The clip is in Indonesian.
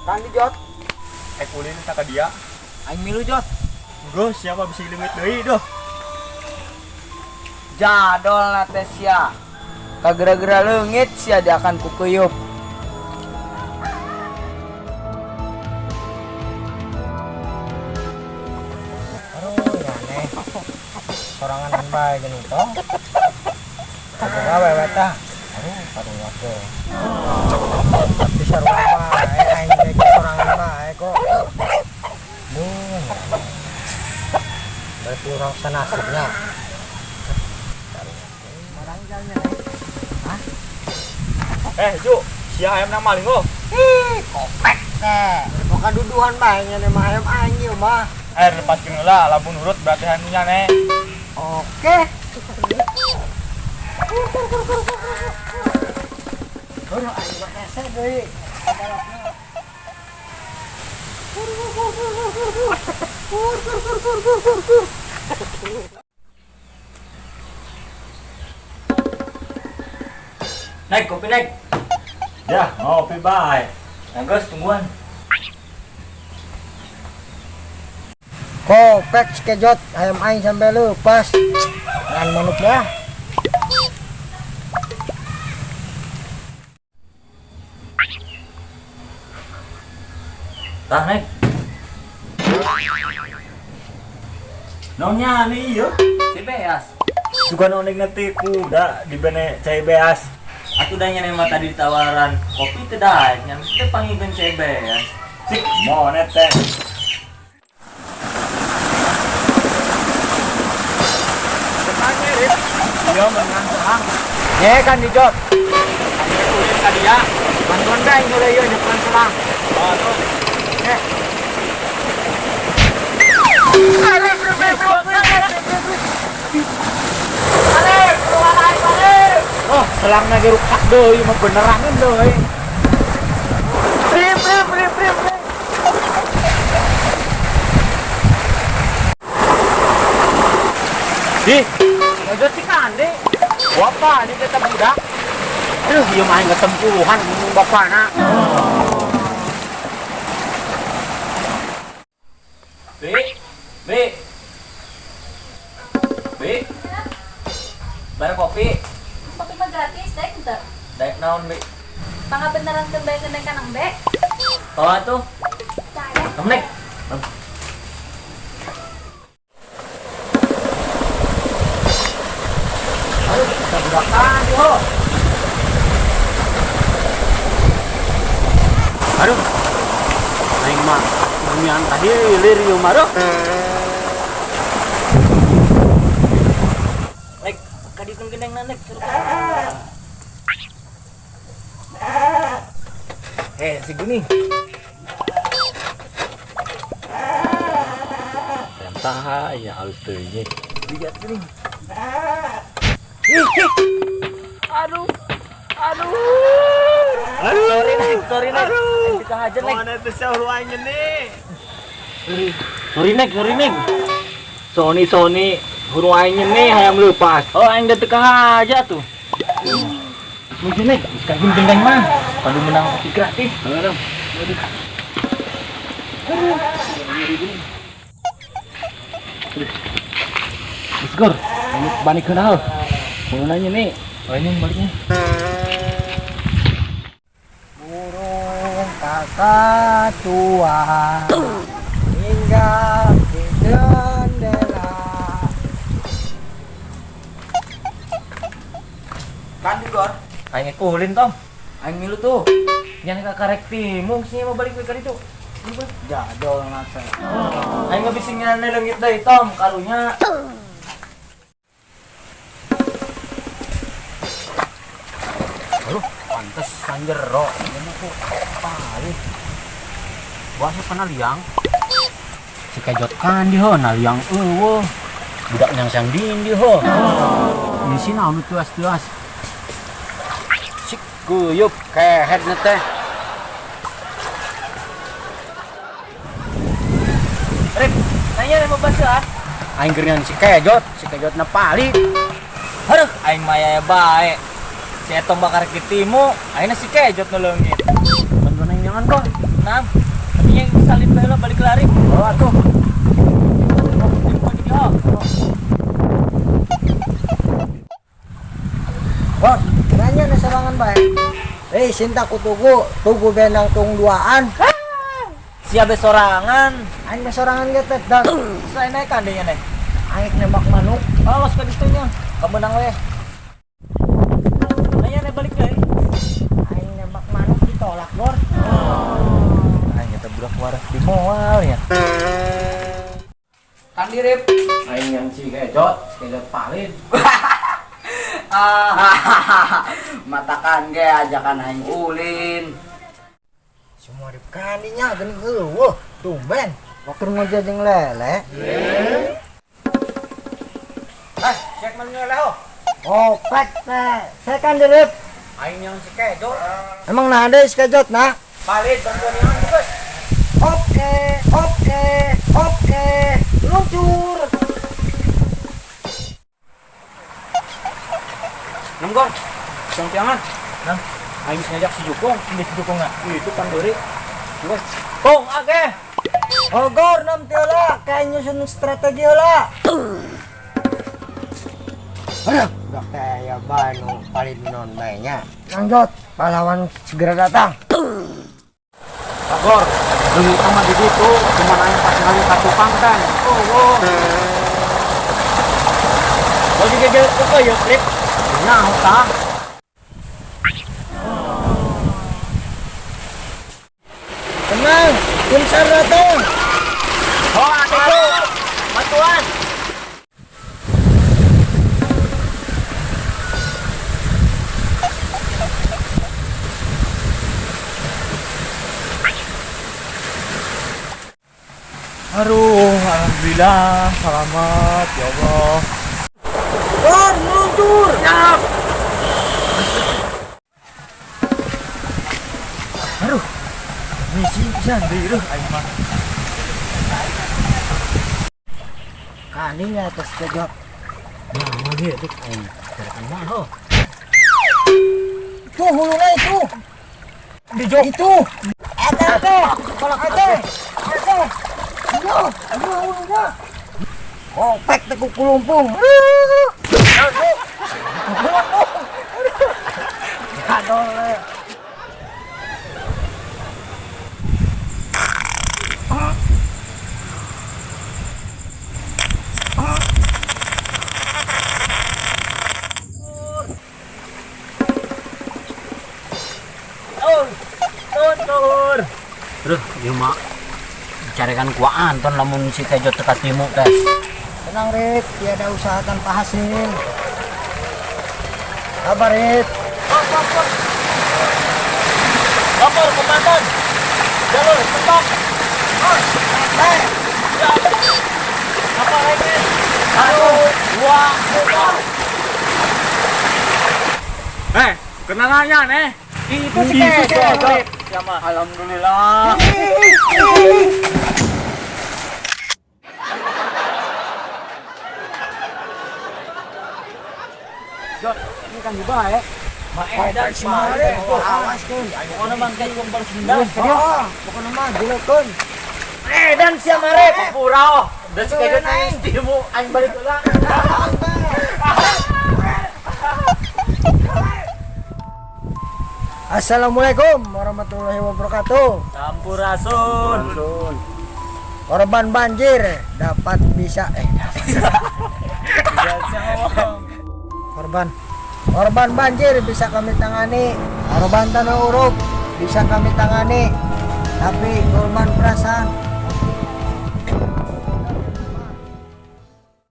Kan di Jot. Ulin ka dia. Aing milu Jot. Gus, siapa bisa limit deui doh. Jadol na teh sia. Kagera-gera leungit sia diakan ku kuyup. Aduh, ya aneh. Sorangan bae geuning tong. Kaboga wewe tah. Aduh, karunya ge. Tapi sarua bae aing teh sorangan bae kok. Duh. Berarti orang sanasibnya. Ju, sia ayam nang maling lo. Kopek teh. Bukan duduhan bae nya mah ayam aing ieu mah. Lepaskeun heula, lamun nurut berarti hanunya ne. Oke. Aduh, aing mah hese deui. Naik kopi naik. Ya, ngopi bae. Gus, tungguan. Kopek sekejot ayam aing sampai lepas. Ngan manuk dah. Tah naik. Nongnya nih yo. Si Beas. Suka nonek nanti kuda di bene cai beas. Aku udah nyanyi mah tadi ditawaran kopi teh dah, nyan teh panggilkeun cai Beas. Sik monet teh. Tanya Rip. Dia menang serang. Ye kan di Jot. Ulin ka dia. Bantuan dah ini leuy depan serang. Aduh. Oh, selang lagi rupak deui mah beneran deui. Rip. Di, Ngajot si Kandi. Wapa di kita budak. Aduh, ieu mah aing ketempuhan ngomong bapana. Bi. Bayar kopi. Kopi mah gratis, daek enter. Daek naon, Bi? Mangga beneran tembayan gendeng kanang be. Oh, tuh. Caya. Kamu naik. Aduh, kita budakan yo. Aduh. Aing mah nyang tadi lir yo maro. Naik. Kadikeun gendeng naik. Si Guni. Entah ya halus teuing. Lihat gini. Aduh. Sorry naik. Kita hajar naik. Mana tuh ruangnya nih? Sorry naik. Sony huru aingnya nih hayam lepas. Oh aing udah teka aja tuh. Mungkin naik. Kagum gendeng mah. Kalau menang kopi gratis. Aduh. Isgor, balik ke dalam. Mau nanya nih, ini baliknya. Burung kakak tua tinggal di jendela. Kan di Gor. Aing kulin Tom. Aing milu tuh. Jangan karek timung sih mau balik ke itu. Jadol na teh. Aing nggak bisa nyana leungit deui Tom, karunya. Aduh, pantes sanjero. Ini tuh pali. Wah, pernah liang. Si kejot kan di ho, na liang eueuh. Budak yang sang di ho. Di sini naon tuas-tuas. Sik kuyup kehet na teh. Rip, nanya mau basah. Aing keur si kejot na pali. Aduh, aing maya bae. Si etong bakar kitimu, ayeuna si kejot nu leungit. Bantuan aing jangan kok. Tenang. Tapi yang salin bae balik lari. Oh, atuh. Bor, nanya na sarangan bae. Sinta ku tugu benang tung duaan. Siapa sorangan? Aing na sorangan getet dah. Saya naik kandenya nih. Aing nembak manuk. Awas ka dito nya. Kamu nang we. Nanya nih balik deh. Aing nembak manuk ditolak, Bor. Nanya teh budak waras di moal ya. Kan dirip. Aing yang si kejot palit. Matakan ge ajakan aing ulin. Semua dipkaninya geuning eueuh, tumben. Waktu ngojek jeung lele. Cek man lele ho. Oh, pek teh. Saya kan dirip. Aing yang si kejot. Emang nah ada skejot nah. Palit bantuan yang geus. Oke. Luncur. Nemgor. Tiang-tiangan. Nang, Aing ngajak si Jukung. ini si dukung enggak? Itu kan deuri. Wes. Kong, age. Ogor nam tiola, kayak nyusun strategi ola. Aduh, udah kayak banu paling non mainnya. Lanjut, pahlawan segera datang. Gor, demi sama di situ, cuma aing pas ngali ka tukang kan. Oh. Oh, juga jalan ke ya, Trip. Nah, tah. Tenang, tim SAR datang. Oh, adikku. Bantuan. Aduh, alhamdulillah, selamat ya Allah. Gor, meluncur. Siap. Aduh, misi jandir aing mah. Kaninya atas kejot. Nah, mah dia tuh aing gerakan mah ho. Itu hulunya itu. Dijok. Itu. Ate. Ayo, hulunya. Oh, pek teku kulumpung. Aduh. Tur. Terus ieu mah carikan ku Anton lamun si kejot teka timu teh. Tenang, Rit. Tiada usaha tanpa hasil. Sabar, Rit. Lapor komandan. Jalur stop. Apa lagi? 1, 2, 3. Kenangannya nih. Itu si Kejot. Alhamdulillah. Jot, ini kan juga ya. Maedan si Mare. Awas, Kun. Bukan naman kayo kung balsindas. Bukan nama, Kun. Maedan si Mare. Papura. Dan si Kejot na istimu. Ang balik ulang. Assalamualaikum warahmatullahi wabarakatuh. Sampurasun. Korban banjir dapat bisa korban banjir bisa kami tangani. Korban tanah uruk bisa kami tangani. Tapi korban perasaan